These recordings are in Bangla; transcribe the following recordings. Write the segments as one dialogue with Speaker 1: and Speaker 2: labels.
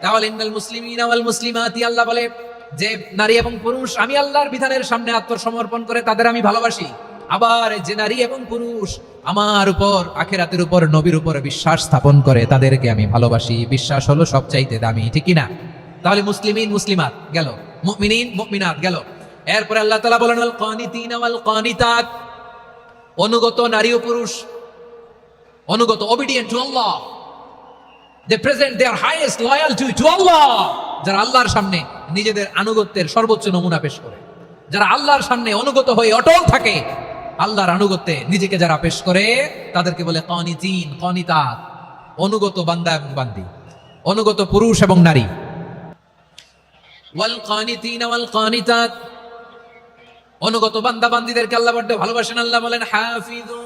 Speaker 1: তাহলে ইন্নাল মুসলিমিনা ওয়াল মুসলিমাতি, আল্লাহ বলে যে নারী এবং পুরুষ আমি আল্লাহর বিধানের সামনে আত্মসমর্পণ করে তাদের আমি ভালোবাসি। আবার যে নারী এবং পুরুষ আমার উপর, আখিরাতের উপর, নবীর উপর বিশ্বাস স্থাপন করে তাদেরকে আমি ভালোবাসি। বিশ্বাস হলো সবচাইতে দামি, ঠিক কি না? তাহলে মুসলিমিন মুসলিমাত গেল, মুমিনিন মুমিনাত গেল। এরপরে আল্লাহ তাআলা বলেন আল কানিতিনা ওয়াল কানিতাত, অনুগত নারী ও পুরুষ, অনুগত, obedient to Allah, they present their highest loyalty to Allah, যারা আল্লাহর সামনে নিজেদের আনুগত্যের সর্বোচ্চ নমুনা পেশ করে, যারা আল্লাহর সামনে অনুগত হয়ে অটল থাকে, আল্লাহর আনুগত্যে নিজেকে যারা পেশ করে তাদেরকে বলে কানিতিন কানিতাত, অনুগত বান্দা এবং বান্দি, অনুগত পুরুষ এবং নারী। ওয়াল কানিতিনা ওয়াল কানিতাত, অনুগত বান্দা বান্দীদেরকে আল্লাহ বড় ভালোবাসেন। আল্লাহ বলেন হাফিজু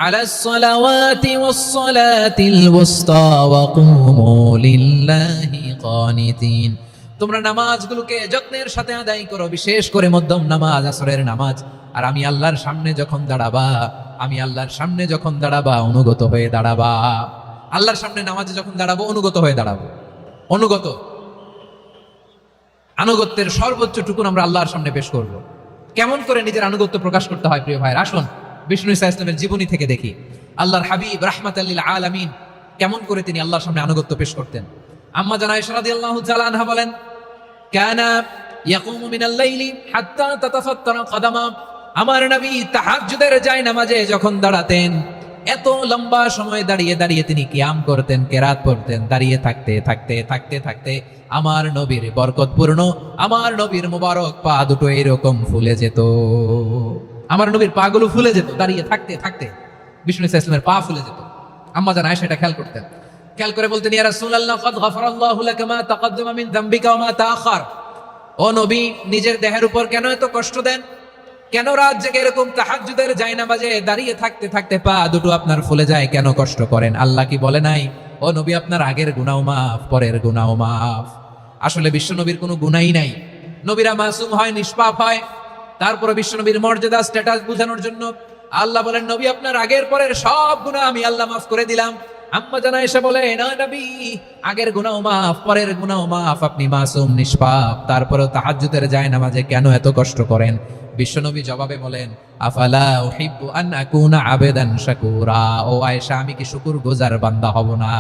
Speaker 1: আলাস সালাওয়াতি ওয়াস সালাতিল ওয়াসতা ওয়া কুমু লিল্লাহি কানিতিন, তোমরা নামাজগুলোকে যত্নের সাথে আদায় করো, বিশেষ করে মধ্যম নামাজ, আসরের নামাজ। আর আমি আল্লাহর সামনে যখন দাঁড়াবা, আমি আল্লাহর সামনে যখন দাঁড়াবা অনুগত হয়ে দাঁড়াবা। আল্লাহর সামনে নামাজে যখন দাঁড়াবো অনুগত হয়ে দাঁড়াবো। অনুগত, আনুগত্যের সর্বোচ্চ টুকুন আমরা আল্লাহর সামনে পেশ করব। কেমন করে নিজের আনুগত্য প্রকাশ করতে হয় প্রিয় ভাইয়ের, আসুন বিষ্ণু ঈসা ইসলামের জীবনী থেকে দেখি। আল্লাহর হাবিব রাহমাতাল লিল আলামিন কেমন করে তিনি আল্লাহর সামনে আনুগত্য পেশ করতেন। আম্মা জানা আয়েশা রাদিয়াল্লাহু তাআলা আনহা বলেন, কানা ইয়াকুমু মিনাল লাইলি হাত্তা তাতাফাত্তারা কদামা, আমার নবী তাহাজ্জুদের জায়নামাজে যখন দাঁড়াতেন এত লম্বা সময় দাঁড়িয়ে দাঁড়িয়ে তিনি কিয়াম করতেন, কেরাত পড়তেন। দাঁড়িয়ে থাকতে থাকতে থাকতে থাকতে আমার নবীর বরকতপূর্ণ, আমার নবীর মুবারক পা দুটো এরকম ফুলে যেত। আমার নবীর পা গুলো ফুলে যেত দাঁড়িয়ে থাকতে থাকতে, বিষ্ণু ঈসা ইসলামের পা ফুলে যেত। আম্মা জান আয়েশা এটা খেয়াল করতেন। খেয়াল করে বলতেন, ইয়া রাসূলুল্লাহ কাদ গাফারাল্লাহু লাকা মা তাকাদ্দামা মিন যামবিকা ওয়া মা তাআখার, ও নবী নিজের দেহের উপর কেন এত কষ্ট দেন? কেন রাত জেগে এরকম তাহাজ্জুদের জায়নামাজে দাঁড়িয়ে থাকতে থাকতে পা দুটো আপনার ফুলে যায়, কেন কষ্ট করেন? আল্লাহ কি বলে নাই, ও নবী আপনার আগের গুনাহ মাফ, পরের গুনাহ মাফ? আসলে বিশ্ব নবীর কোনো গুনাহই নাই। নবীরা মাসুম হয়, নিষ্পাপ হয়। তারপরে বিশ্ব নবীর মর্যাদা, স্ট্যাটাস বোঝানোর জন্য আল্লাহ বলেন, নবী আপনার আগের পরের সব গুনাহ আমি আল্লাহ মাফ করে দিলাম। আম্মা জানা এসে বলে, না নবী, আগের গুনাহ মাফ, পরের গুনাহ মাফ, আপনি মাসুম নিষ্পাপ, তারপরেও তাহাজ্জুদের জায়নামাজে কেন এত কষ্ট করেন? বিশ্বনবী জবাবে বলেন, আফালা উহিব্বু আন আকুনা আবেদান শাকুরা, ও আয়েশা আমি কি শুকরগুজার বান্দা হব না?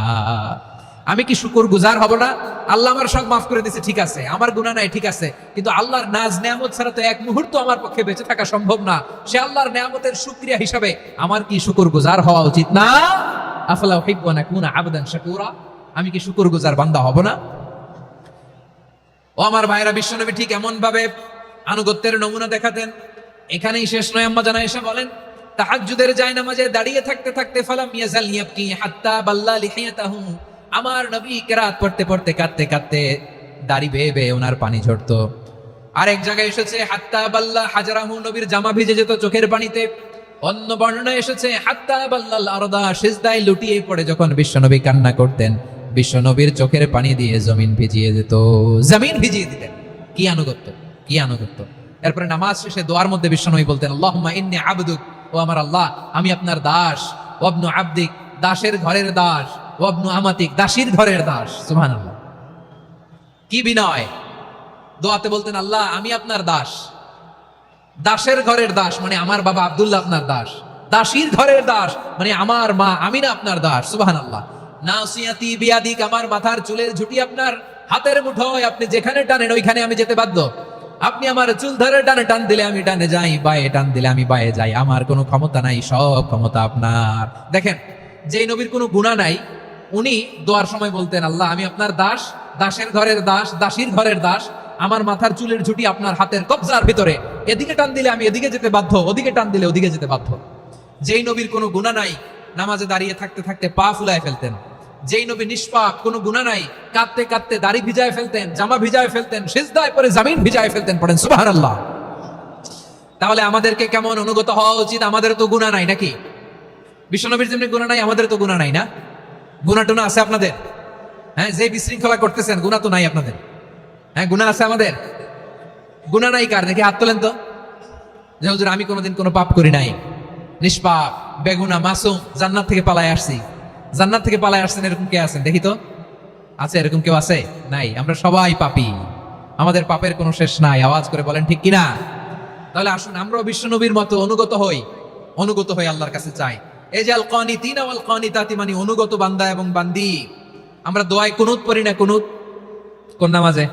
Speaker 1: আমি কি শুকরগুজার হব না? আল্লাহ আমার সব মাফ করে দিয়েছে, ঠিক আছে, আমার গুনাহ নাই, ঠিক আছে, কিন্তু আল্লাহর নাজ নেয়ামত ছাড়া তো এক মুহূর্ত আমার পক্ষে বেঁচে থাকা সম্ভব না। সে আল্লাহর নেয়ামতের শুকরিয়া হিসাবে আমার কি শুকরগুজার হওয়া উচিত না? আফালা উহিব্বু আন আকুনা আবেদান শাকুরা, আমি কি শুকরগুজার বান্দা হব না? ও আমার ভাইরা, বিশ্বনবী ঠিক এমন ভাবে আনুগত্যের নমুনা দেখাতেন। এখানেই শেষ নয়, আম্মা জানা এসে বলেন, তাহাজ্জুদের জায়নামাজে দাঁড়িয়ে থাকতে থাকতে ফালাম ইয়াজাল ইয়াবকি হাত্তা বাল্লা লিহিয়াতাহু, আমার নবী কেরাত পড়তে পড়তে কাঁদতে কাঁদতে দাড়ি বেয়ে বেয়ে ওনার পানি ঝরতো। আরেক জায়গায় এসেছে হাত্তা বাল্লা হাজারাহু, নবীর জামা ভিজে যেত চোখের পানিতে। অন্য বর্ণনায় এসেছে হাত্তা বাল্লাল আরদা, সিজদায় লুটিয়ে পড়ে যখন বিশ্বনবী কান্না করতেন, বিশ্বনবীর চোখের পানি দিয়ে জমিন ভিজিয়ে যেত, জমিন ভিজিয়ে দিতেন। কি আনুগত্য, কি আনুগত্য! এরপরে নামাজ শেষে দোয়ার মধ্যে বিশ্বনবী বলতেন, আল্লাহুম্মা ইন্নী আবদুক, ও আমার আল্লাহ আমি আপনার দাস, ওয়াবনু আবদিক, দাসের ঘরের দাস, ওয়াবনু আমাতিক, দাসীর ঘরের দাস। সুবহানাল্লাহ, কি বিনয়! দোয়াতে বলতেন, আল্লাহ আমি আপনার দাস, দাসের ঘরের দাস মানে আমার বাবা আব্দুল্লাহ আপনার দাস, দাসীর ঘরের দাস মানে আমার মা আমিনা আপনার দাস। সুবহানাল্লাহ। নাসিয়াতি বিয়াদিক, আমার মাথার চুলের ঝুঁটি আপনার হাতের মুঠোয়, আপনি যেখানে টানেন ওইখানে আমি যেতে বাধ্য। আপনি আমার চুল ধরে ডানে টান দিলে আমি ডানে যাই, বায়ে টান দিলে আমি বায়ে যাই, আমার কোনো ক্ষমতা নাই, সব ক্ষমতা আপনার। দেখেন, যেই নবীর কোনো গুনাহ নাই উনি দোয়ার সময় বলতেন, আল্লাহ আমি আপনার দাস, দাসের ঘরের দাস, দাসীর ঘরের দাস, আমার মাথার চুলের ঝুঁটি আপনার হাতের কবজার ভিতরে, এদিকে টান দিলে আমি এদিকে যেতে বাধ্য, ওদিকে টান দিলে ওদিকে যেতে বাধ্য। যেই নবীর কোনো গুনাহ নাই নামাজে দাঁড়িয়ে থাকতে থাকতে পা ফুলায় ফেলতেন। যেই নবী নিষ্পাপ, কোনো গুনাহ নাই, কাঁদতে কাঁদতে দাড়ি ভিজায় ফেলতেন, জামা ভিজায় ফেলতেন, সিজদায় পড়ে জমিন ভিজায় ফেলতেন। পড়েন সুবহানাল্লাহ। তাহলে আমাদেরকে কেমন অনুগত হওয়া উচিত? আমাদের তো গুনাহ নাই নাকি? বিশ্বনবীর যেমনি গুনাহ নাই, আমাদের তো গুনাহ নাই না? গুনাহ টুনা আছে আপনাদের? হ্যাঁ, যে বিশৃঙ্খলা করতেছেন গুনাহ তো নাই আপনাদের? হ্যাঁ, গুনাহ আছে আমাদের? গুনাহ নাই কার? দেখি হাত তোলেন তো, যে হুজুর আমি কোনোদিন কোনো পাপ করি নাই, নিষ্পাপ, বেগুনা, মাসুম, জান্নাত থেকে পালায় আসছি। জান্নাত থেকে পালায় আসছেন এরকম কে আছেন? দেখি তো, আছে এরকম কেউ আছে? নাই। আমরা সবাই পাপী, আমাদের পাপের কোনো শেষ নাই। আওয়াজ করে বলেন ঠিক কিনা? তাহলে আসুন আমরাও বিশ্বনবীর মতো অনুগত হই আল্লাহর কাছে চাই। এই যে আল কানিতিনা ওয়াল কানিতাতি, মানে অনুগত বান্দা এবং বান্দি। আমরা দোয়ায় কুনুত পড়ি না? কুনুত কোন নামাজে?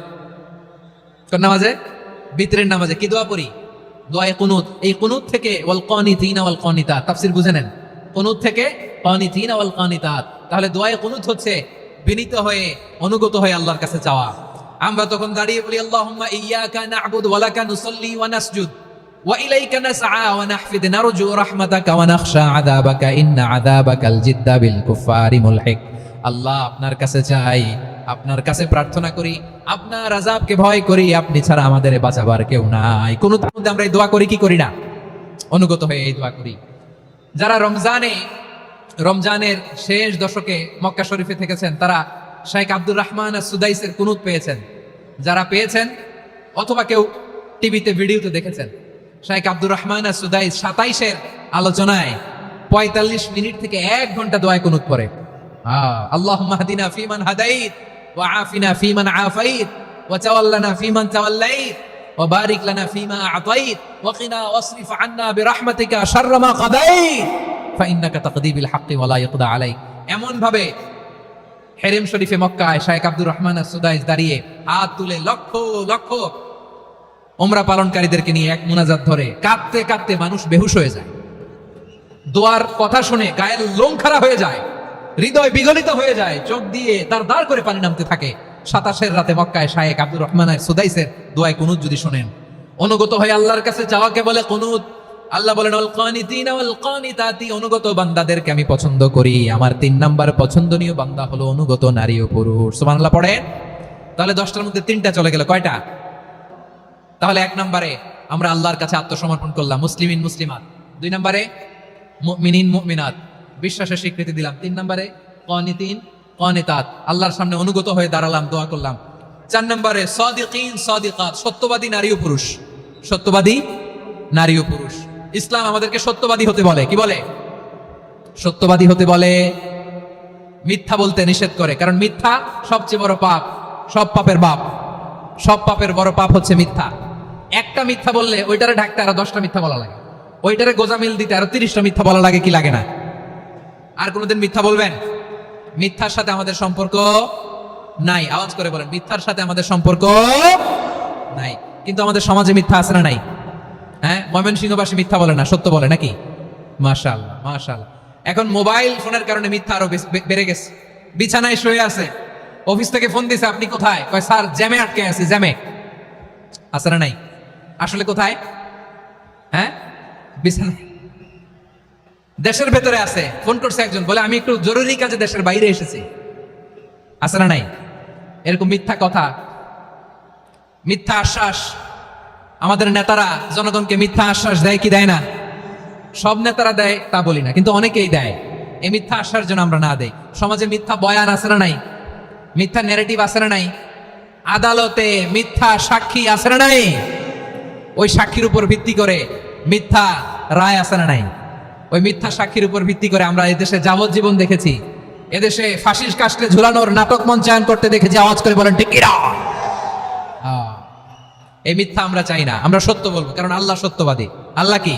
Speaker 1: বিতরের নামাজে কি দোয়া পড়ি? দোয়ায়ে কুনুত। এই কুনুত থেকে ওয়াল কানিতিনা ওয়াল কানিতাত, তাফসীর বুঝে নেন। কুনুত থেকে কানিতিনা ওয়াল কানিতাত। তাহলে দোয়ায়ে কুনুত হচ্ছে বিনীত হয়ে অনুগত হয়ে আল্লাহর কাছে চাওয়া। আমরা তখন দাঁড়িয়ে বলি আল্লাহুম্মা ইয়্যাকা না'বুদু ওয়া লাকা নুসাল্লি ওয়া নাসজুদ ওয়া ইলাইকা নাসআ ওয়া নাহফিদ নারজু রাহমাতাকা ওয়া নাখশা আযাবাকা ইন্না আযাবাকাল জিদ্দা বিল কুফারি মুলহিক। আল্লাহ, আপনার কাছে চাই, আপনার কাছে প্রার্থনা করি, আপনার আযাবকে ভয় করি, আপনি ছাড়া আমাদের বাঁচাবার কেউ নাই। কোন মধ্যে আমরা এই দোয়া করি কি করি না? অনুগত হয়ে এই দোয়া করি। যারা রমজানের শেষ দশকে মক্কা শরীফে থেকেছেন তারা শাইখ আব্দুর রহমান সুদাইসের কুনুত পেয়েছেন। যারা পেয়েছেন অথবা কেউ টিভিতে ভিডিওতে দেখেছেন, শাইখ আব্দুর রহমান সুদাইস 27-এর আলোচনায় 45 মিনিট থেকে 1 ঘন্টা দোয়া কুনুত পড়ে। আল্লাহুম্মা হদিনা ফিমান হাদাইত ওয়া আফিনা ফিমান আফাইত ওয়া তাওয়াল্লানা ফিমান তাওয়াল্লাইত ওয়া বারিক লানা ফিমা আতাইত ওয়া কিনা ওয়াসরিফ আন্না বিরহমাতিকা শাররা মা কাদাইত ফাইন্নাকা তাকদি বিল হাক্কি ওয়া লা ইয়াকদা আলাইক। এমন ভাবে হেরেম শরীফে মক্কায় শাইখ আব্দুর রহমান সুদাইস দাঁড়িয়ে হাত তুলে লক্ষ লক্ষ উমরা পালনকারীদেরকে নিয়ে এক মুনাজাত ধরে কাঁদতে কাঁদতে মানুষ বেহুশ হয়ে যায়। দোয়ার কথা শুনে গায়ের লোম খাড়া হয়ে যায়, হৃদয় বিগলিত হয়ে যায়, চোখ দিয়ে দাঁড় করে পানি নামতে থাকে। 27-এর রাতে মক্কায় শাইখ আব্দুর রহমান সুদাইসের দোয়ায় কুনুত যদি শুনেন, অনুগত হয়ে আল্লাহর কাছে চাওয়াকে বলে কুনুত। আল্লাহ বলেন আল কানিতিনা ওয়াল কানিতাতি, অনুগত বান্দাদেরকে আমি পছন্দ করি। আমার 3 নাম্বার পছন্দনীয় বান্দা হলো অনুগত নারী ও পুরুষ। সুবহানাল্লাহ পড়েন। তাহলে 10টার মধ্যে 3টা চলে গেল, কয়টা? তাহলে 1 নম্বরে আমরা আল্লাহর কাছে আত্মসমর্পণ করলাম, মুসলিমিন মুসলিমাত। 2 নম্বরে মুমিনিন মুমিনাত, বিশ্বাসের স্বীকৃতি দিলাম। 3 নম্বরে কানিতিন কানিতাত, আল্লাহর সামনে অনুগত হয়ে দাঁড়ালাম, দোয়া করলাম। 4 নম্বরে সাদিকিন সাদিকাত, সত্যবাদী নারী ও পুরুষ। সত্যবাদী নারী ও পুরুষ। ইসলাম আমাদেরকে সত্যবাদী হতে বলে। কি বলে? সত্যবাদী হতে বলে। মিথ্যা বলতে নিষেধ করে, কারণ মিথ্যা সবচেয়ে বড় পাপ, সব পাপের বাপ। সব পাপের বড় পাপ হচ্ছে মিথ্যা। একটা মিথ্যা বললে ওইটারে ঢাকতে আরো 10টা মিথ্যা বলা লাগে, ওইটারে গোজামিল দিতে আরো 30টা মিথ্যা বলা লাগে, কি লাগে না? আর কোনোদিন মিথ্যা বলবেন? মিথ্যার সাথে আমাদের সম্পর্ক নাই। আওয়াজ করে বলেন, মিথ্যার সাথে আমাদের সম্পর্ক নাই। কিন্তু আমাদের সমাজে মিথ্যা আছে না নাই? হ্যাঁ, ময়মনসিংহবাসী মিথ্যা বলে না, সত্য বলে নাকি? মাশাআল্লাহ মাশাআল্লাহ। এখন মোবাইল ফোনের কারণে মিথ্যা আরো বেড়ে গেছে। বিছানায় শুয়ে আছে, অফিস থেকে ফোন দিছে, আপনি কোথায়? কয় স্যার জ্যামে আটকে আছি। জ্যামে আছে না নাই? আসলে কোথায়? হ্যাঁ, বিছানায়। দেশের ভেতরে আছে, ফোন করছে একজন, বলে আমি একটু জরুরি কাজে দেশের বাইরে এসেছি। আছে না নাই? এরকম মিথ্যা কথা, মিথ্যা আশ্বাস। আমাদের নেতারা জনগণকে মিথ্যা আশ্বাস দেয় কি দেয় না? সব নেতারা দেয় তা বলি না, কিন্তু অনেকেই দেয়। এই মিথ্যা আশ্বাস যেন আমরা না দেই। সমাজে মিথ্যা বয়ান আছে না নাই? মিথ্যা ন্যারেটিভ আছে না নাই? আদালতে মিথ্যা সাক্ষী আছে না নাই? ওই সাক্ষীর উপর ভিত্তি করে মিথ্যা রায় আছে না নাই? ওই মিথ্যা সাক্ষীর উপর ভিত্তি করে আমরা এদেশে যাবজ্জীবন দেখেছি, এদেশে ফাঁসির কাস্টে ঝুলানোর নাটক মঞ্চায়ন করতে দেখেছি। আওয়াজ করে বলেন ঠিক কিনা? এই মিথ্যা আমরা চাই না, আমরা সত্য বলবো, কারণ আল্লাহ সত্যবাদী। আল্লাহ কি?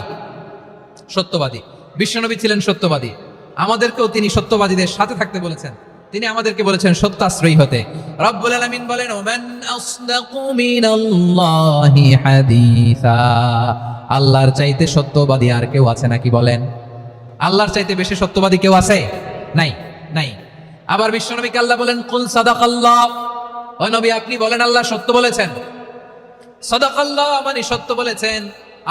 Speaker 1: সত্যবাদী। বিশ্বনবী ছিলেন সত্যবাদী, আমাদেরকেও তিনি সত্যবাদীদের সাথে থাকতে বলেছেন। তিনি আমাদেরকে বলেছেন সত্যাশ্রয়ী হতে। রব্বুল আলামিন বলেন ওমান আসদাকু মিনাল্লাহি হাদিসা, আল্লাহর চাইতে সত্যবাদী আর কেউ আছে নাকি বলেন? আল্লাহর চাইতে বেশি সত্যবাদী কেউ আছে? নাই, নাই। আবার বিশ্বনবীকে আল্লাহ বলেন কুল সাদাকাল্লাহ, ও নবী আপনি বলেন আল্লাহ সত্য বলেছেন। সাদাকাল্লাহ মানে সত্য বলেছেন,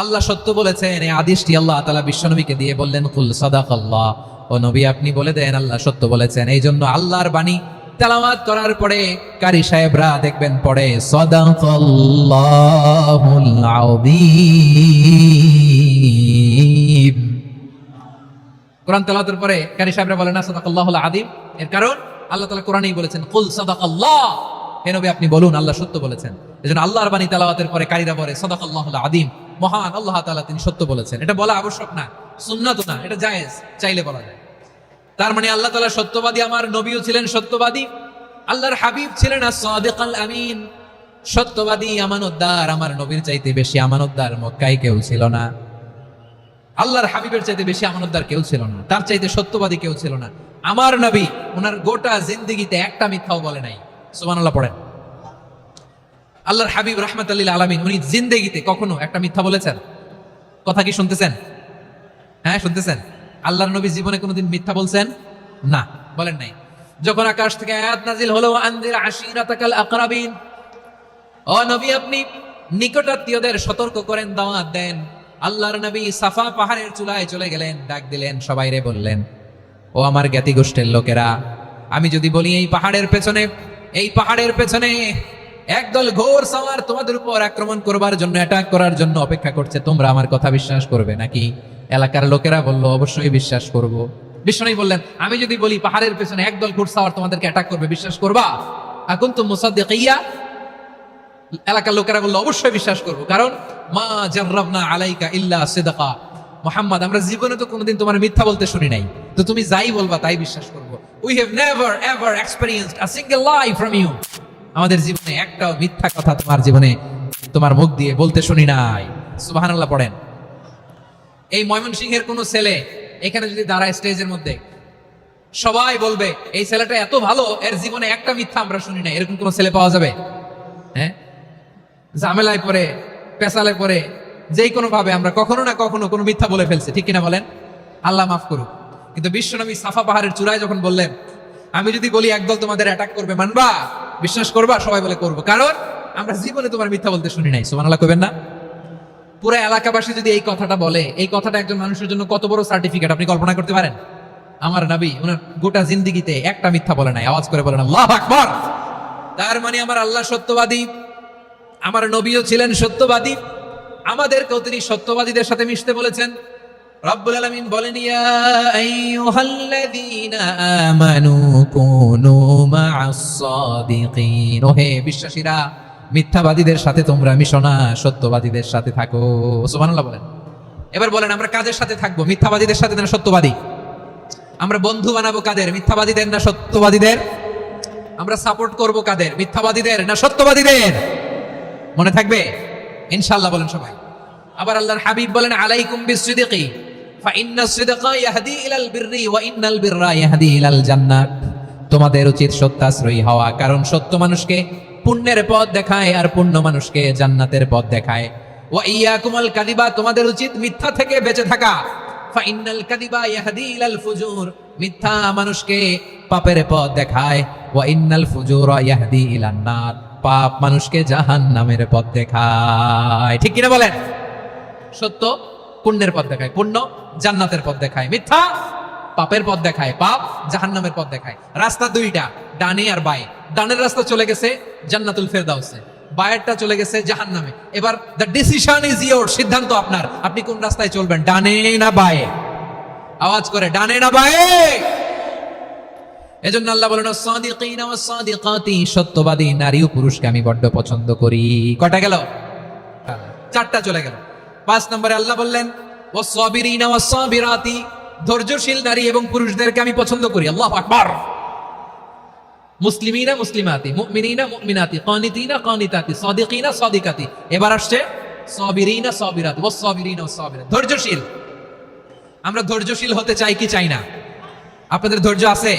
Speaker 1: আল্লাহ সত্য বলেছেন। এই আদেশটি আল্লাহ তাআলা বিশ্বনবীকে দিয়ে বললেন কুল সাদাকাল্লাহ, ও নবী আপনি বলে দেন আল্লাহ সত্য বলেছেন। এই জন্য আল্লাহর বাণী তেলাওয়াত করার পরে কারি সাহেবরা দেখবেন পড়ে সাদাকাল্লাহুল আযীম। কোরআন তেলাওয়াতের পরে কারি সাহেবরা বলেন না সাদাকাল্লাহুল আযীম, এর কারণ আল্লাহ তাআলা কোরআনেই বলেছেন কুল সাদাকাল্লাহ, হে নবী আপনি বলুন আল্লাহ সত্য বলেছেন। এজন্য আল্লাহর বাণী তেলাওয়াতের পরে কারীরা বলে সাদাকাল্লাহুল আযীম, মহান আল্লাহ তাআলা তিনি সত্য বলেছেন। এটা বলা আবশ্যক না, সুন্নাত না, এটা জায়েজ, চাইলে বলা যায়। তার মানে আল্লাহ তাআলা সত্যবাদী, আমার নবীও ছিলেন সত্যবাদী। আল্লাহর হাবিব ছিলেন as-সাদিক আল-আমিন, সত্যবাদী, আমানতদার। আমার নবীর চাইতে বেশি আমানতদার মক্কায় কেউ ছিল না। আল্লাহর হাবিবের চাইতে বেশি আমানতদার কেউ ছিল না, তার চাইতে সত্যবাদী কেউ ছিল না। আমার নবী ওনার গোটা জিন্দেগিতে একটা মিথ্যাও বলে নাই। সুবহানাল্লাহ পড়েন। আল্লাহর হাবিব রাহমাতুল লিল আলামিন উনি জিন্দেগিতে কখনো একটা মিথ্যা বলেছেন? কথা কি শুনতেছেন? হ্যাঁ, শুনতেছেন? আল্লাহর নবী জীবনে কোনোদিন মিথ্যা বলছেন? না, বলেন নাই। যখন আকাশ থেকে আয়াত নাজিল হলো, আনজির আশিরাতাকাল আকরাবিন, ও নবী আপনি নিকটাত্মীয়দের সতর্ক করেন, দাওয়াত দেন। আল্লাহর নবী সাফা পাহাড়ের চূড়ায় চলে গেলেন, ডাক দিলেন, সবাইরে বললেন, ও আমার জ্ঞাতি গোষ্ঠীর লোকেরা, আমি যদি বলি এই পাহাড়ের পেছনে একদল ঘোর সাওয়ার তোমাদের উপর আক্রমণ করবার জন্য, অ্যাটাক করার জন্য অপেক্ষা করছে, তোমরা আমার কথা বিশ্বাস করবে নাকি? এলাকার লোকেরা বলল, অবশ্যই বিশ্বাস করব। বিষ্ণু বললেন, আমি যদি বলি পাহাড়ের পেছনে একদল ঘোর সাওয়ার তোমাদেরকে অ্যাটাক করবে, বিশ্বাস করবা? আকুনতুম মুসাদ্দিকিয়া? এলাকার লোকেরা বলল, অবশ্যই বিশ্বাস করব, কারণ মা জাররাবনা আলাইকা ইল্লা সিদকা। মুহাম্মদ, আমরা জীবনে তো কোনোদিন তোমার মিথ্যা বলতে শুনি নাই, তো তুমি যাই বলবা তাই বিশ্বাস করব। We have never ever experienced a single lie from you. আমাদের জীবনে একটাও মিথ্যা কথা তোমার জীবনে, তোমার মুখ দিয়ে বলতে শুনি নাই। সুবহানাল্লাহ পড়েন। এই ময়মনসিংহের কোন ছেলে এখানে যদি দাঁড়ায় স্টেজের মধ্যে, সবাই বলবে এই ছেলেটা এত ভালো, এর জীবনে একটা মিথ্যা আমরা শুনি নাই। এরকম কোন ছেলে পাওয়া যাবে? হ্যাঁ, ঝামেলায় পড়ে, পেশালে পড়ে, যেই কোনো ভাবে আমরা কখনো না কখনো কোনো মিথ্যা বলে ফেলছি, ঠিক কিনা বলেন? আল্লাহ মাফ করুক। কিন্তু বিশ্বনবী সাফা পাহাড়ের চূড়ায় যখন বললেন, আমি যদি বলি একদল তোমাদের অ্যাটাক করবে, মানবা? বিশ্বাস করবা? সবাই বলে করবো, কারণ আমরা জীবনে তোমার মিথ্যা বলতে শুনি নাই। সুবহানাল্লাহ কইবেন না? পুরো এলাকাবাসী যদি এই কথাটা বলে, এই কথাটা একজন মানুষের জন্য কত বড় সার্টিফিকেট আপনি কল্পনা করতে পারেন? আমার নবী ওনার গোটা জিন্দেগিতে একটা মিথ্যা বলে নাই। আওয়াজ করে বলেন আল্লাহু আকবার। তার মানে আমার আল্লাহ সত্যবাদী, আমার নবীও ছিলেন সত্যবাদী, আমাদেরকেও তিনি সত্যবাদীদের সাথে মিশতে বলেছেন। রব্বুল আলামিন বলেন, ইয়া আইয়ুহাল্লাযীনা আমানু কুনু মা'আস সাদিকিন, ওহে বিশ্বাসীরা, মিথ্যাবাদীদের সাথে তোমরা মিশো না, সত্যবাদীদের সাথে থাকো। সুবহানাল্লাহ বলেন। এবার বলেন, আমরা কাদের সাথে থাকবো? মিথ্যাবাদীদের সাথে না সত্যবাদী? আমরা বন্ধু বানাবো কাদের? মিথ্যাবাদীদের না সত্যবাদীদের? আমরা সাপোর্ট করব কাদের? মিথ্যাবাদীদের না সত্যবাদীদের? মনে থাকবে ইনশাআল্লাহ, বলেন সবাই। আবার আল্লাহর হাবিব বলেন, আলাইকুম বিসসিদকি ফা ইন্নাস সিদকা ইয়াহদি ইলাল বিররি ওয়া ইন্নাল বিররা ইয়াহদি ইলাল জান্নাত। তোমাদের উচিত সত্যাশ্রয়ী হওয়া, কারণ সত্য মানুষকে পুণ্যের পথ দেখায়, আর পুণ্য মানুষকে জান্নাতের পথ দেখায়। ওয়া ইয়াকুমুল কাযিবা, তোমাদের উচিত মিথ্যা থেকে বেঁচে থাকা। ফা ইন্নাল কাযিবা ইয়াহদি ইলাল ফুজুর, মিথ্যা মানুষকে পাপের পথ দেখায়। ওয়া ইন্নাল ফুজুরা ইয়াহদি ইলান নার, পাপ মানুষকে জাহান্নামের পথ দেখায়। ঠিক কিনা বলেন? সত্য পুণ্যের পথ দেখায়, পুণ্য জান্নাতের পথ দেখায়, মিথ্যা পাপের পথ দেখায়, পাপ জাহান্নামের পথ দেখায়। রাস্তা দুইটা, ডানে আর বায়ে। ডানের রাস্তা চলে গেছে জান্নাতুল ফেরদাউসে, বায়েরটা চলে গেছে জাহান্নামে। এবার দ্য ডিসিশন ইজ ইয়োর, সিদ্ধান্ত আপনার, আপনি কোন রাস্তায় চলবেন, ডানে না বায়ে? আওয়াজ করে, ডানে না বায়ে? এজন্য আল্লাহ বলেন, সাদিকিনা ওয়াস সাদিকাতি, সত্যবাদী নারী ও পুরুষকে আমি বড্ড পছন্দ করি। কয়টা গেল? চারটা চলে গেল। 5 নম্বরে আল্লাহ বললেন, ওয়াস সাবিরিনা ওয়াস সাবিরাতি, ধৈর্যশীল নারী এবং পুরুষদেরকে আমি পছন্দ করি। আল্লাহু আকবার। মুসলিমিনা মুসলিমাতি, মুমিনিনা মুমিনাতি, কানিতিনা কানিতাতি, সাদিকিনা সাদিকাতি। এবার আসছে সাবিরিনা সাবিরাতি, ওয়াস সাবিরিনা ওয়াস সাবিরাত, ধৈর্যশীল। আমরা ধৈর্যশীল হতে চাই কি চাই না? আপনাদের ধৈর্য আছে?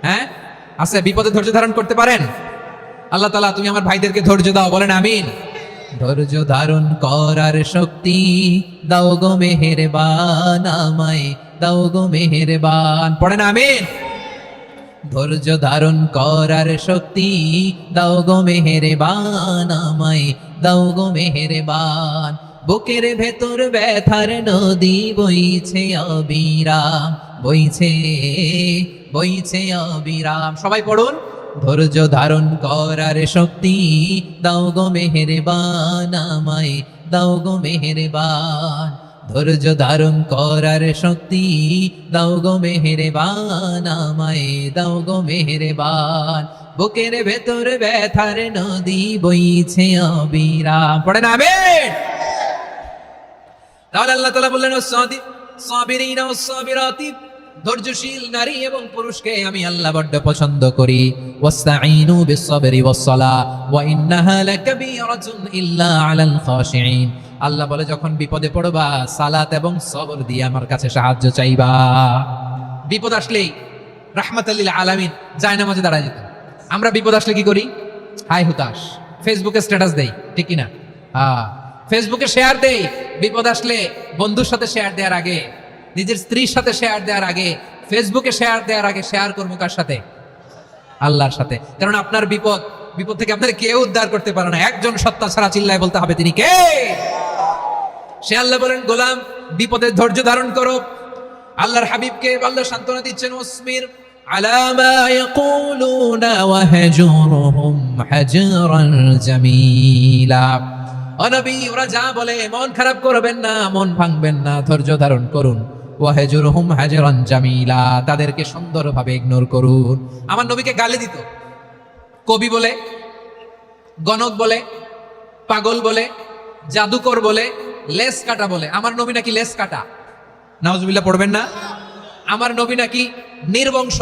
Speaker 1: হ্যাঁ আছে? বিপদে ধৈর্য ধারণ করতে পারেন? আল্লাহ তাআলা তুমি আমার ভাইদেরকে ধৈর্য দাও, বলেন আমিন। ধৈর্য ধারণ করার শক্তি দাও গো মেহেরবান, আমায় দাও গো মেহেরবান, পড়েন আমিন। ধৈর্য ধারণ করার শক্তি দাও গো মেহেরবান, আমায় দাও গো মেহেরবান। বুকের ভেতর ব্যথার নদী বইছে অবিরাম, বইছে বইছে অবিরাম। সবাই পড়ুন, ধৈর্য ধারণ করার শক্তি দাও গো মেহেরবান, আমায় দাও গো মেহেরবান। ধৈর্য ধারণ করার শক্তি দাও গো মেহেরবান, আমায় দাও গো মেহেরবান। বুকের ভেতর ব্যথার নদী বইছে অবিরাম, পড়েন আমিন। তাহলে আল্লাহ তাআলা বললেন, সাবিরিনা ওয়াস সাবিরাতি, ধৈর্যশীল নারী এবং পুরুষকে আমি আল্লাহ বড্ড পছন্দ করি। ওয়াস্তাঈনু বিস-সাবরি ওয়াস-সালাহ ওয়া ইন্নাহা লাকাবীরাতুন ইল্লা আলাল খাশিঈন। আল্লাহ বলে যখন বিপদে পড়বা সালাত এবং সবর দিয়ে আমার কাছে সাহায্য চাইবা। বিপদ আসলেই রাহমাতাল লিল আলামিন জায়নামাজে দাঁড়ায় যেত। আমরা বিপদ আসলে কি করি? হাই হুতাশ, ফেসবুকে স্ট্যাটাস দেই, ঠিক কি না? ফেসবুকে শেয়ার দেই। বিপদ আসলে বন্ধুর সাথে শেয়ার দেওয়ার আগে, নিজের স্ত্রীর সাথে শেয়ার দেওয়ার আগে, ফেসবুকে শেয়ার দেওয়ার আগে শেয়ার করবো কার সাথে? আল্লাহর সাথে। কারণ আপনার বিপদ থেকে আপনার কেউ উদ্ধার করতে পারে না, একজন সত্তা ছাড়া। চিল্লায় বলতে হবে তিনি কে? সে আল্লাহ বলেন, গোলাম বিপদের ধৈর্য ধারণ করো। আল্লাহর হাবিবকে আল্লাহ সান্ত্বনা দিচ্ছেন, ওয়াসবির আলা মা ইয়াকুলুনা ওয়াহজুরহুম হাজরান জামিলা। ও নবী, ওরা যা বলে মন খারাপ করবেন না, মন ভাঙবেন না, ধৈর্য ধারণ করুন। ওয়াহজুরহুম হাজরান জামিলা, তাদেরকে সুন্দরভাবে ইগনোর করুন। আমার নবীকে গালি দিত কবি বলে, গণক বলে, পাগল বলে, জাদুকর বলে, লেস কাটা বলে। আমার নবী নাকি লেস কাটা, নাউজুবিল্লাহ পড়বেন না। আমার নবী নাকি নির্বংশ,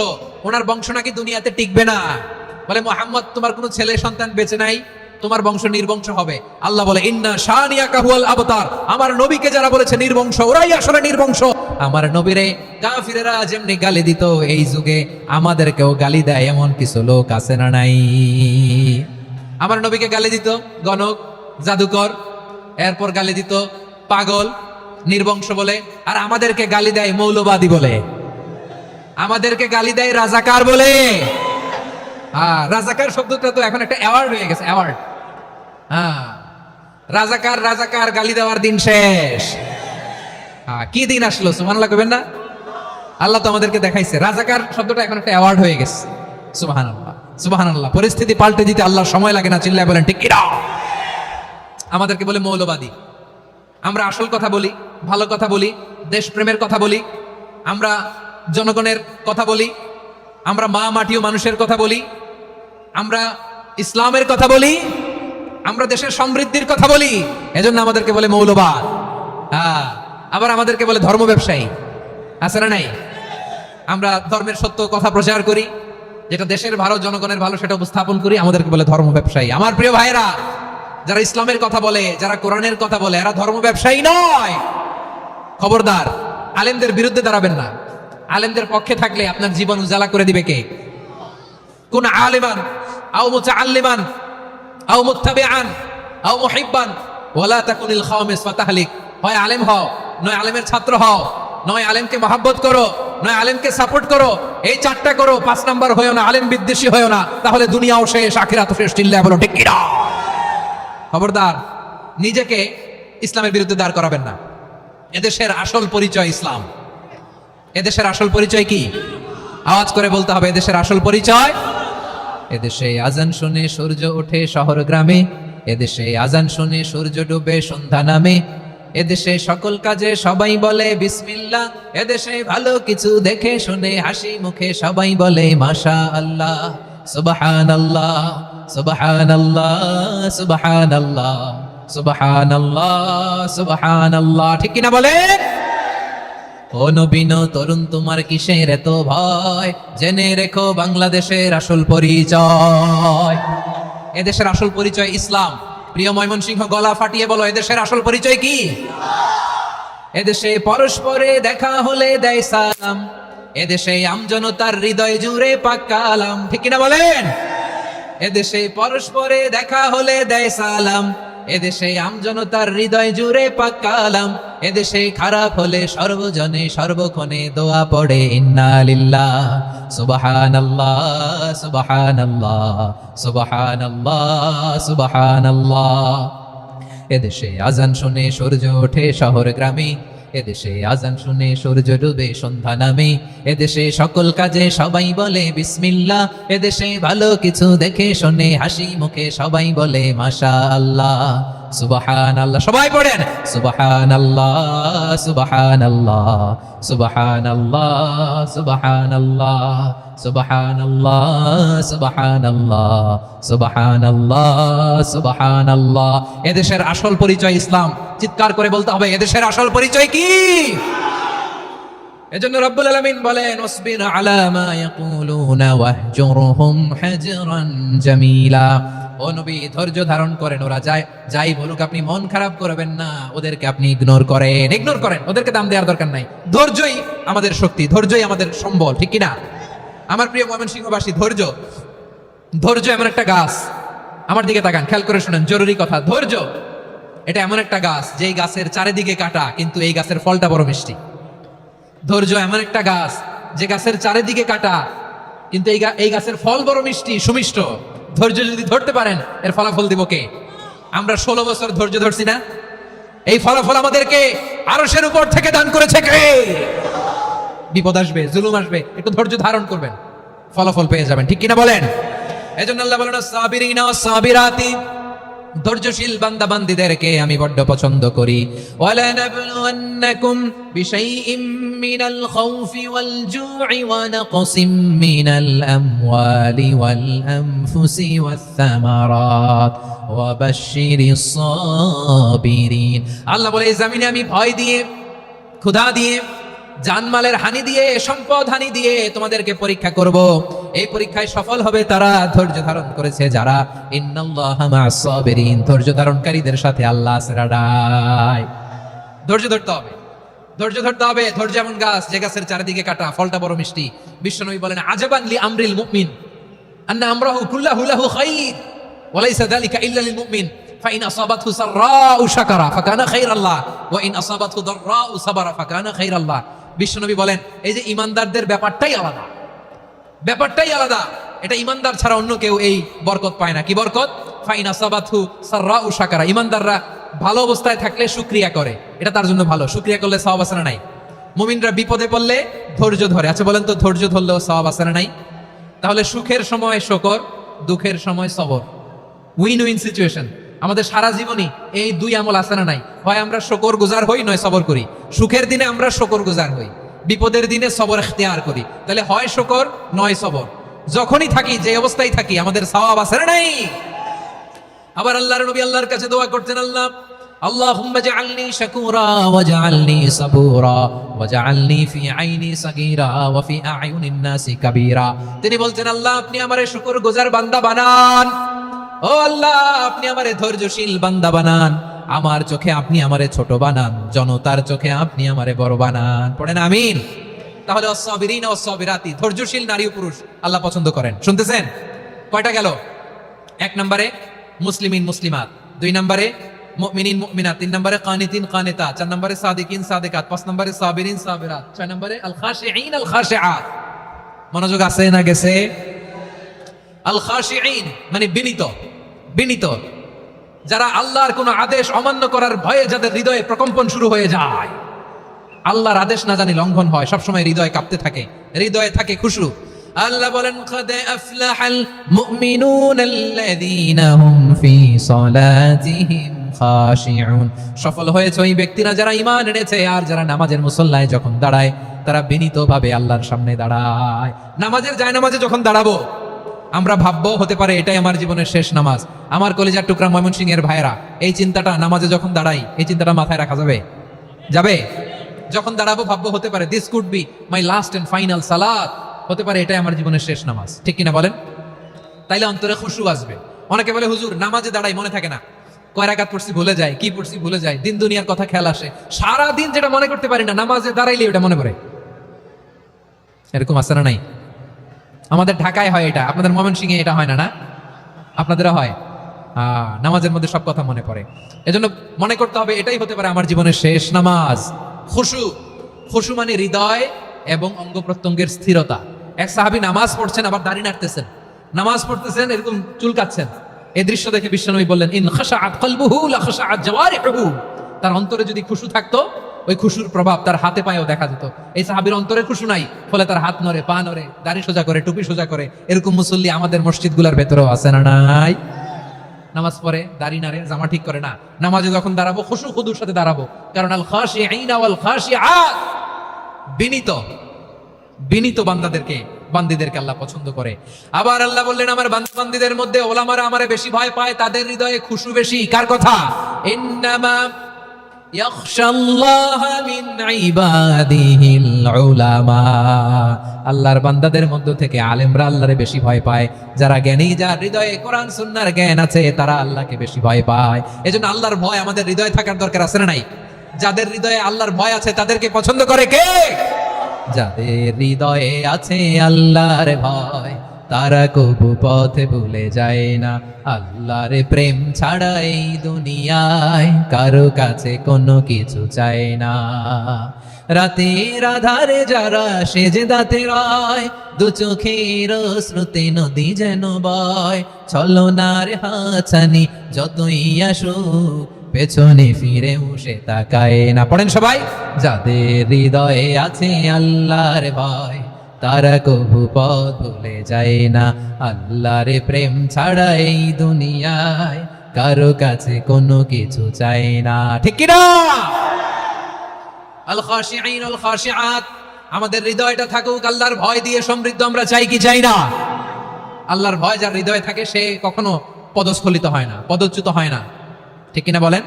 Speaker 1: ওনার বংশ নাকি দুনিয়াতে টিকবে না। বলে মুহাম্মদ, তোমার কোনো ছেলে সন্তান বেঁচে নাই, তোমার বংশ নির্বংশ হবে। আল্লাহ বলে ইন্না শানিয়াকা হুয়াল আবতার। আমার নবীকে যারা বলেছে নির্বংশ, ওরাই আসলে নির্বংশ। আমার নবীরে কাফিরেরা যেমনি গালি দিত, এই যুগে আমাদেরকেও গালি দেয় এমন কিছু লোক আছে না নাই? আমার নবীকে গালি দিত গণক, জাদুকর, এরপর গালি দিত পাগল, নির্বংশ বলে। আর আমাদেরকে গালি দেয় মৌলবাদী বলে, আমাদেরকে গালি দেয় রাজাকার বলে। রাজাকার শব্দটা তো এখন একটা অ্যাওয়ার্ড হয়ে গেছে, অ্যাওয়ার্ড। রাজাকার রাজাকার গালি দেওয়ার দিন শেষ। কি দিন আসলো? সুবহানাল্লাহ কইবেন না? আল্লাহ তো আমাদেরকে দেখাইছে, রাজাকার শব্দটা এখন একটা অ্যাওয়ার্ড হয়ে গেছে। সুবহানাল্লাহ, সুবহানাল্লাহ। পরিস্থিতি পাল্টে দিতে আল্লাহর সময় লাগে না, চিল্লায় বলেন ঠিক কিনা? আমাদেরকে বলে মৌলবাদী। আমরা আসল কথা বলি, ভালো কথা বলি, দেশপ্রেমের কথা বলি, আমরা জনগণের কথা বলি, আমরা মা মাটি ও মানুষের কথা বলি, আমরা ইসলামের কথা বলি, আমরা দেশের সমৃদ্ধির কথা বলি। এজন্য আমাদেরকে বলে মৌলবাদ। আবার আমাদেরকে বলে ধর্ম ব্যবসায়ী, আছে না নাই? আমরা ধর্মের সত্য কথা প্রচার করি, যেটা দেশের ভালো, জনগণের ভালো, সেটা উপস্থাপন করি, আমাদেরকে বলে ধর্ম ব্যবসায়ী। আমার প্রিয় ভাইরা, যারা ইসলামের কথা বলে, যারা কোরআনের কথা বলে, এরা ধর্ম ব্যবসায়ী নয়। খবরদার, আলেমদের বিরুদ্ধে দাঁড়াবেন না। আলেমদের পক্ষে থাকলে আপনার জীবন উজালা করে দিবে কে? কোন আলিমান আও মুতাআল্লিমান আও মুত্তাবিআন আও মুহিব্বান ওয়ালা তাকুনিল খাওমিস ফাতাহলিক। হয় আলেম হও, নয় আলেমের ছাত্র হও, নয় আলেমকে মহব্বত করো, নয় আলেমকে সাপোর্ট করো। এই চারটা করো, 5 নাম্বার হয়ো না, আলেম বিদ্বেষী হয়ো না, তাহলে দুনিয়াও শেষ, আখিরাতও শেষ। চিল্লায় বলো ঠিক কিনা? খবরদার, নিজেকে ইসলামের বিরুদ্ধে দাঁড় করাবেন না। এদেশের আসল পরিচয় ইসলাম। এদেশের আসল পরিচয় কি? আওয়াজ করে বলতে হবে, এদেশের আসল পরিচয়। এদেশে আজান শুনে সূর্য ওঠে শহর গ্রামে, এদেশে আজান শুনে সূর্য ডুবে সন্ধ্যা নামে, এদেশে সকল কাজে সবাই বলে বিসমিল্লাহ, এদেশে ভালো কিছু দেখে শুনে হাসি মুখে সবাই বলে মাশা আল্লাহ, সুবহানাল্লাহ, সুবহানাল্লাহ, সুবহানাল্লাহ, সুবহানাল্লাহ, সুবহানাল্লাহ। ঠিক কিনা বলে? ও নবীন তরুণ, তোমার কিসের এত ভয়? জেনে রেখো বাংলাদেশের আসল পরিচয়। এদেশের আসল পরিচয় ইসলাম। প্রিয় ময়মনসিংহ, গলা ফাটিয়ে বলো, এদেশের আসল পরিচয় কি? এদেশে পরস্পরে দেখা হলে দেয় সালাম, এদেশে আমজনতার হৃদয় জুড়ে পাক কালাম। ঠিক কিনা বলেন? এদেশে পরস্পরে দেখা হলে দেয় সালাম, এদেশে আমজনতার হৃদয় জুড়ে পাক কালাম, এদেশে খারাপ হলে সর্বজনে সর্বক্ষণে দোয়া পড়ে ইন্না লিল্লাহ, সুবহানাল্লাহ, সুবহানাল্লাহ, সুবহানাল্লাহ, সুবহানাল্লাহ। এদেশে আজান শুনে সূর্য ওঠে শহর গ্রামে, এদেশে আজান শুনে সূর্য ডুবে সন্ধ্যা নামে, এদেশে সকল কাজে সবাই বলে বিসমিল্লাহ, এদেশে ভালো কিছু দেখে শুনে হাসি মুখে সবাই বলে মাশা আল্লাহ, সুবহানাল্লাহ। সবাই পড়েন সুবহানাল্লাহ, সুবহানাল্লাহ, সুবহানাল্লাহ, সুবহানাল্লাহ, সুবহানাল্লাহ, সুবহানাল্লাহ, সুবহানাল্লাহ, সুবহানাল্লাহ। এদেশের আসল পরিচয় ইসলাম। চিৎকার করে বলতে হবে, এদেশের আসল পরিচয় কি? এজন্য রব্বুল আলামিন বলেন ওয়াসবির আলা মা ইয়াকুলুনা ওয়াহজুরহুম হাজরান জামিলা। ও নবী, ধৈর্য ধারণ করেন, ওরা যাই বলুক আপনি মন খারাপ করবেন না, ওদেরকে আপনি ইগনোর করেন, ওদেরকে দাম দেওয়ার দরকার নাই। ধৈর্যই আমাদের শক্তি, ধৈর্যই আমাদের সম্বল, ঠিক কিনা? আমার প্রিয় ময়মনসিংহবাসী, ধৈর্য এমন একটা গাছ, আমার দিকে তাকান, খেয়াল করে শুনেন, জরুরি কথা। ধৈর্য এটা এমন একটা গাছ যেই গাছের চারিদিকে কাটা, কিন্তু এই গাছের ফলটা বড় মিষ্টি। ধৈর্য এমন একটা গাছ যে গাছের চারিদিকে কাটা, কিন্তু এই গাছের ফল বড় মিষ্টি, সুমিষ্ট। ধৈর্য যদি ধরতে পারেন, এর ফলাফল দিব কে? আমরা 16 বছর ধৈর্য ধরছি না? এই ফলাফল আমাদেরকে আরশের উপর থেকে দান করেছে কে? বিপদ আসবে, জুলুম আসবে, একটু ধৈর্য ধারণ করবেন, ফলাফল পেয়ে যাবেন, ঠিক কিনা বলেন? এজন্য আল্লাহ বলেন সাবিরিনা ওয়াস সাবিরাতি, ধৈর্যশীল বান্দা বান্দীদেরকে আমি বড্ড পছন্দ করি। ওয়ালা নাবলুওয়ান্নাকুম বিশাইইম মিনাল খাউফি ওয়াল জু'i ওয়া নাকসিম মিনাল আমওয়ালি ওয়াল আনফুসি ওয়াস সামারাত ওয়া বাশশিরিস সাবিরিন। আল্লাহ বলে এই জমিনে আমি ভয় দিয়ে, ক্ষুধা দিয়ে, জানমালের হানি দিয়ে, সম্পদ হানি দিয়ে তোমাদেরকে পরীক্ষা করব। এই পরীক্ষায় সফল হবে তারা ধৈর্য ধারণ করেছে যারা। ইন্নাল্লাহা মা'আস সাবিরিন, ধৈর্য ধারণকারীদের সাথে আল্লাহ আছে। ধৈর্য ধরতে হবে, ধৈর্য এমন গাছ যে গাছের চারিদিকে কাটা, ফলটা বড় মিষ্টি। বিশ্বনবী বলেন আজাবান লি আমরিল মুমিন আন্না আমরাহু কুল্লাহু লাহু খাইর ওয়া লাইসা যালিকা ইল্লা লিল মুমিন ফাইন আসাবাতহু সাররাউ শাকারা ফাকানা খাইরাল্লাহ ওয়া ইন আসাবাতহু দাররাউ সাবারা ফাকানা খাইরাল্লাহ। বিশ্বনবী বলেন এই যে ইমানদারদের ব্যাপারটাই আলাদা, এটা ইমানদার ছাড়া অন্য কেউ এই বরকত পায় না। কি বরকত? ফাইন আসাবাতহু সাররাউ শাকারা, ইমানদাররা ভালো অবস্থায় থাকলে শুকরিয়া করে, এটা তার জন্য ভালো। শুকরিয়া করলে সওয়াব আছে না নাই? মুমিনরা বিপদে পড়লে ধৈর্য ধরে। আচ্ছা বলেন তো, ধৈর্য ধরলেও সওয়াব আছে না নাই? তাহলে সুখের সময় শুকর, দুঃখের সময় সবর, উইন উইন সিচুয়েশন। আমাদের সারা জীবনই এই দুই আমল আছে না নাই? হয় আমরা শুকর গুজার হই, নয় সবর করি। সুখের দিনে আমরা শুকর গুজার হই, বিপদের দিনে সবর ইখতিয়ার করি। তাহলে হয় শুকর নয় সবর। যখনই থাকি, যে অবস্থায় থাকি, আমাদের সওয়াব আছে না নাই? আবার আল্লাহর নবী আল্লাহর কাছে দোয়া করতেন, আল্লাহুম্মা জাআলনি শাকুরা ওয়াজআলনি সাবুরা ওয়াজআলনি ফি আইনি সাগীরা ওয়া ফি আ'য়ুনিন নাসি কাবীরা। তিনি বলতেন আল্লাহ আপনি আমারে শুকরগুজার বান্দা বানান, ও আল্লাহ আপনি আমারে ধৈর্যশীল বান্দা বানান, আমার চোখে আপনি আমারে ছোট বানান, জনতার চোখে আপনি আমারে বড় বানান। পড়েন আমিন। তাহলে আস-সাবিরিনা ওয়াস-সাবিরাতি, ধৈর্যশীল নারী ও পুরুষ আল্লাহ পছন্দ করেন। শুনতেছেন? কয়টা গেল? 1 নম্বরে মুসলিমিন মুসলিমাত, 2 নম্বরে মুমিনিন মুমিনাত, 3 নম্বরে কানিতিন কানিতাত, 4 নম্বরে সাদিকিন সাদিকাত, 5 নম্বরে সাবিরিন সাবিরাত, 6 নম্বরে আল খাশিঈন আল খাশিআত। মনোযোগ আছে না গেছে? আল খাশিঈন মানে বিনীত, যারা আল্লাহর কোন আদেশ অমান্য করার ভয়ে যাদের হৃদয়ে প্রকম্পন শুরু হয়ে যায়, আল্লাহর আদেশ না জানি লঙ্ঘন হয়, সবসময় হৃদয় কাঁপতে থাকে, হৃদয়ে থাকে খুশু। আল্লাহ বলেন কদ আফলাহাল মুমিনুনাল্লাযীনা হুম ফি সালাতিহিম খাশিউন, সফল হয়েছে ওই ব্যক্তিরা যারা ঈমান এনেছে আর যারা নামাজের মুসল্লায় যখন দাঁড়ায় তারা বিনীতভাবে আল্লাহর সামনে দাঁড়ায়। নামাজের জায়নামাজে যখন দাঁড়াবো আমরা ভাববো হতে পারে এটাই আমার জীবনের শেষ নামাজ। আমার কলিজার টুকরা ময়মনসিংহের ভাইরা, এই চিন্তাটা নামাজে যখন দাঁড়াই, এই চিন্তাটা মাথায় রাখা যাবে? যখন দাঁড়াবো ভাববো হতে পারে this could be my last and final সালাত, হতে পারে এটাই আমার জীবনের শেষ নামাজ, ঠিক কিনা বলেন? তাইলে অন্তরে খুশু আসবে। অনেকে বলে হুজুর নামাজে দাঁড়াই মনে থাকে না, কয় রাকাত পড়ছি ভুলে যায়, কি পড়ছি ভুলে যায়, দিন দুনিয়ার কথা খেয়াল আসে, সারা দিন যেটা মনে করতে পারি না নামাজে দাঁড়াইলে ওটা মনে পড়ে। এরকম আছে না নাই? আমাদের ঢাকায় হয় এটা, আপনাদের ময়মনসিংহে এটা হয় না? না আপনাদেরও হয়? নামাজের মধ্যে সব কথা মনে পড়ে। এজন্য মনে করতে হবে এটাই হতে পারে আমার জীবনের শেষ নামাজ। খুশু মানে হৃদয় এবং অঙ্গ প্রত্যঙ্গের স্থিরতা। এক সাহাবী নামাজ পড়ছেন আবার দাড়ি নাড়তেছেন, নামাজ পড়তেছেন এরকম চুলকাচ্ছেন। এই দৃশ্য দেখে বিশ্বনবী বললেন ইন খাশাআত কলবুহু লা খাশাআত জাওয়ারিহুহু, তার অন্তরে যদি খুশু থাকতো ওই খুশুর প্রভাব তার হাতে পায়েও দেখা যেত। এই সাহাবীর অন্তরে খুশু নাই, ফলে তার হাত নড়ে, পা নড়ে, দাড়ি সোজা করে, টুপি সোজা করে। এরকম মুসল্লি আমাদের মসজিদগুলোর ভেতরেও আছে না নাই? নামাজ পড়ে, দাড়ি নাড়ে, জামা ঠিক করে না। নামাজে যখন দাঁড়াবো খুশু খুদুর সাথে দাঁড়াবো, কারণ আল খাশিঈনা ওয়াল খাশিআত, বিনীত বান্দীদেরকে আল্লাহ পছন্দ করে। আবার আল্লাহ বললেন আমার বান্দীদের মধ্যে ওলামারা আমারে বেশি ভয় পায়, তাদের হৃদয়ে খুশু বেশি। কার কথা? ইন্নামা ইয়াখশাল্লাহা মিন ইবাদিহিল উলামা। আল্লাহর বান্দাদের মধ্য থেকে আলেমরা আল্লাহরে বেশি ভয় পায়। যারা জ্ঞানী, যার হৃদয়ে কোরআন সুন্নাহর জ্ঞান আছে, তারা আল্লাহকে বেশি ভয় পায়। এজন্য আল্লাহর ভয় আমাদের হৃদয়ে থাকার দরকার আছে না নাই? যাদের হৃদয়ে আল্লাহর ভয় আছে তাদেরকে পছন্দ করে কে? যাদের হৃদয়ে আছে আল্লাহর ভয়, তারা কবু পথে ভুলে যায় না। আল্লাহর প্রেম ছাড়া এই দুনিয়ায় কারো কাছে কোনো কিছু চায় না। রাতের আধারে যারা সেজদাতে রয়, দু চোখের শ্রুতি নদী যেন বয়। ছলনার হাতছানি যতই আসুক, পেছনে ফিরেও সে তাকায় না। পড়েন সবাই। যাদের হৃদয়ে আছে আল্লাহর ভয়, তারা কবু পথ ভুলে যায় না। আল্লাহর প্রেম ছাড়া এই দুনিয়ায় কারো কাছে কোনো কিছু চাই না। ঠিক কি না? আল খাশিঈন আল খাশিআত, আমাদের হৃদয়টা থাকুক আল্লাহর ভয় দিয়ে সমৃদ্ধ। আমরা চাই কি চাই না? আল্লাহর ভয় যার হৃদয়ে থাকে সে কখনো পদস্খলিত হয় না, পদচ্যুত হয় না। ঠিক কিনা বলেন?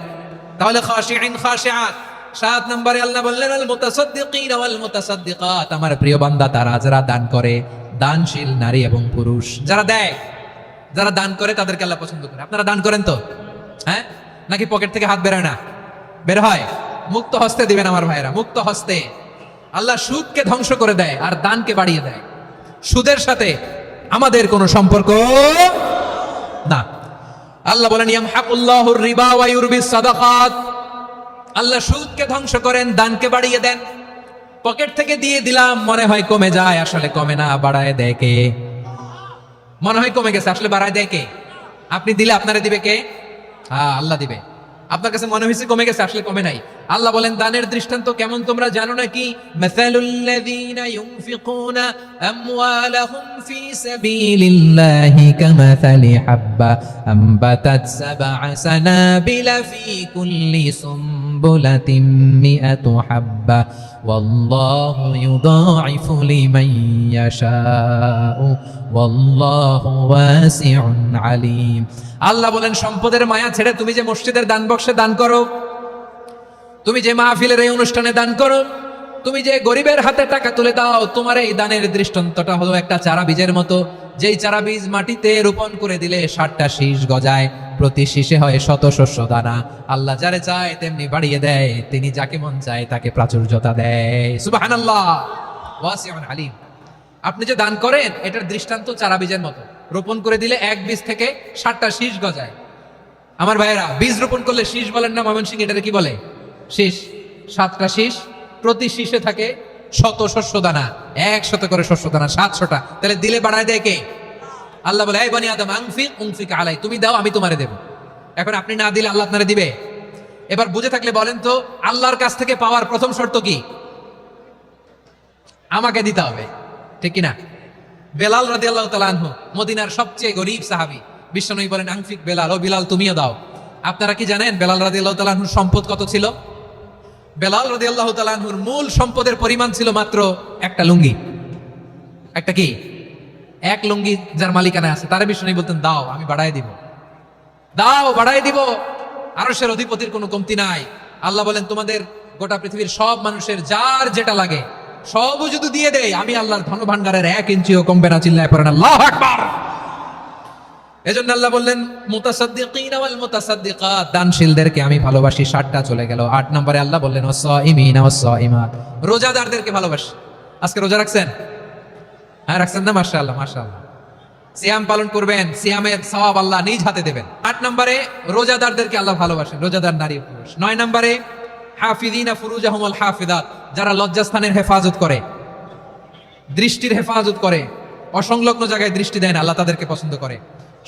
Speaker 1: তাহলে খাশিঈন খাশিআত। 7 নম্বরে আল্লাহ বললেন আল মুতাসাদ্দিকিন ওয়াল মুতাসাদ্দিকাত, আমার প্রিয় বান্দা তারা যারা দান করে, দানশীল নারী এবং পুরুষ যারা দেয়, যারা দান করে তাদেরকে আল্লাহ পছন্দ করে। আপনারা দান করেন তো? হ্যাঁ, নাকি পকেট থেকে হাত বেরোয় না? বের হয়। মুক্ত হস্তে দিবেন আমার ভাইরা, মুক্ত হস্তে। আল্লাহ সুদকে ধ্বংস করে দেয় আর দানকে বাড়িয়ে দেয়। সুদের সাথে আমাদের কোনো সম্পর্ক না। আল্লাহ বলেন ইয়ামহাকুল্লাহুর রিবা ওয়া ইউরবিস সাদাকাত, আল্লাহ সুদকে ধ্বংস করেন, দানকে বাড়িয়ে দেন। পকেট থেকে দিয়ে দিলাম, মনে হয় কমে যায়, আসলে কমে না, বাড়ায় দেয় কে? মনে হয় কমে গেছে, আসলে বাড়ায় দেয় কে? আপনি দিলে আপনারে দিবে কে? আল্লাহ দিবে। আপনার কাছে মনে হয়েছে কমে গেছে, আসলে কমে নাই। আল্লাহ বলেন দানের দৃষ্টান্ত কেমন তোমরা জানো নাকি? মাসালুল্লাযীনা ইউনফিকুনা আমওয়ালাহুম ফি সাবিলিল্লাহি কামাসালি হাব্বা আম্বাতাত সাবআ সানাবিলা ফি কুল্লি সুমবুলাতিন মিআতু হাব্বা ওয়াল্লাহু ইউদাঈফু লিমান ইয়াশাউ ওয়াল্লাহু ওয়াসিউন আলীম। আল্লাহ বলেন সম্পদের মায়া ছেড়ে তুমি যে মসজিদের দান বক্সে দান করো, তুমি যে মাহফিলের এই অনুষ্ঠানে দান করো, তুমি যে গরিবের হাতে টাকা তুলে দাও, তোমার এই দানের দৃষ্টান্তটা হলো একটা চারা বীজের মতো। যেই চারা বীজ মাটিতে রোপণ করে দিলে 60টা শীষ গজায়, প্রতি শীষে হয় শত শস্য দানা। আল্লাহ যারে চায় তেমনি বাড়িয়ে দেয়, তিনি যাকে মন চায় তাকে প্রাচুর্যতা দেয়। সুবহানাল্লাহ, ওয়াসিউন আলীম। আপনি যে দান করেন এটার দৃষ্টান্ত চারা বীজের মতো, রোপণ করে দিলে এক বীজ থেকে 60টা শীষ গজায়। আমার ভাইয়েরা, বীজ রোপণ করলে শীষ বলেন না ময়মনসিংহ, এটাকে কি বলে? শীষ। 7টা শীষ, প্রতি শীষে থাকে শত শস্য দানা, 100 করে শস্য দানা, 700টা। তাহলে দিলে বাড়ায় দেয় কে? আল্লাহ বলে এই বনি আদম আনফিক উনফিক আলাই, তুমি দাও আমি তোমারে দেব। এখন আপনি না দিলে আল্লাহ আপনারে দিবে? এবার বুঝে থাকলে বলেন তো, আল্লাহর কাছ থেকে পাওয়ার প্রথম শর্ত কি? আমাকে দিতে হবে। ঠিক কিনা? বেলাল রাদিয়াল্লাহু তাআলা আনহু মদিনার সবচেয়ে গরীব সাহাবী, বিশ্বনবী বলেন আনফিক বেলাল, ও বিলাল তুমিও দাও। আপনারা কি জানেন বেলাল রাদিয়াল্লাহু তাআলা আনহুর সম্পদ কত ছিল? বেলাল রাদিয়াল্লাহু তাআলা আনহুর মূল সম্পদের পরিমাণ ছিল মাত্র একটা লুঙ্গি। একটা কি? এক লুঙ্গি যার মালিকানা আছে তারে বিশ্বনবী বলতেন দাও আমি বাড়ায় দিব, দাও বাড়ায় দিব। আরশের অধিপতির কোনো কমতি নাই। আল্লাহ বলেন তোমাদের গোটা পৃথিবীর সব মানুষের যার যেটা লাগে সবও যদি দিয়ে দেয়, আমি আল্লাহর ধনভাণ্ডারের 1 ইঞ্চিও কমবে না। চিল্লায় পড়েন আল্লাহু আকবার। এজন্য আল্লাহ বললেন মুতাসাদ্দিকিন ওয়াল মুতাসাদ্দিকাত, দানশীলদেরকে আমি ভালোবাসি। 7টা চলে গেল। 8 নম্বরে আল্লাহ বললেন ওয়াসাইমিনা ওয়াসাইমাত, রোজাদারদেরকে ভালোবাসি। আজকে রোজা রাখছেন? হ্যাঁ রাখছেন না? মাশাআল্লাহ মাশাআল্লাহ। সিয়াম পালন করবেন, সিয়ামের সওয়াব আল্লাহ নিজ হাতে দেবেন। 8 নম্বরে রোজাদারদেরকে আল্লাহ ভালোবাসেন, রোজাদার নারী পুরুষ। 9 নম্বরে হাফিযিনা ফুরুজাহুম ওয়াল হাফিযাত, যারা লজ্জাস্থানের হেফাজত করে, দৃষ্টির হেফাজত করে, অসংলগ্ন জায়গায় দৃষ্টি দেয় না, আল্লাহ তাদেরকে পছন্দ করে।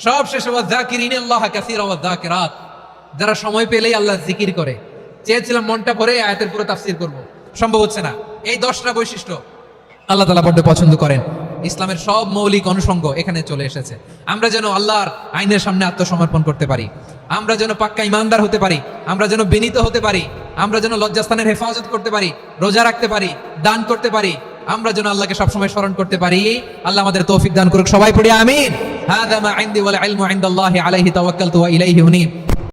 Speaker 1: সব শেষে ওয়াযাকিরিনাল্লাহ কাসীরা ওয়াযাকিরাত, যারা সময় পেলেই আল্লাহ জিকির করে। চেয়েছিলাম মনটা ভরে আয়াতের পুরো তাফসীর করব, সম্ভব হচ্ছে না। এই 10টা বৈশিষ্ট্য আল্লাহ তাআলা বড় পছন্দ করেন। ইসলামের সব মৌলিক অনুষঙ্গ এখানে চলে এসেছে। আমরা যেন আল্লাহর আইনের সামনে আত্মসমর্পণ করতে পারি, আমরা যেন পাক্কা ইমানদার হতে পারি, আমরা যেন বিনীত হতে পারি, আমরা যেন লজ্জাস্থানের হেফাজত করতে পারি, রোজা রাখতে পারি, দান করতে পারি, আমরা যেন আল্লাহকে সবসময় স্মরণ করতে পারি। আল্লাহ আমাদের তৌফিক দান করুক। সবাই পড়ি আমিন। হাযা মা ইনদি ওয়াল ইলমু ইনদাল্লাহি আলাইহি তাওয়াক্কালতু ওয়া ইলাইহি উনীব।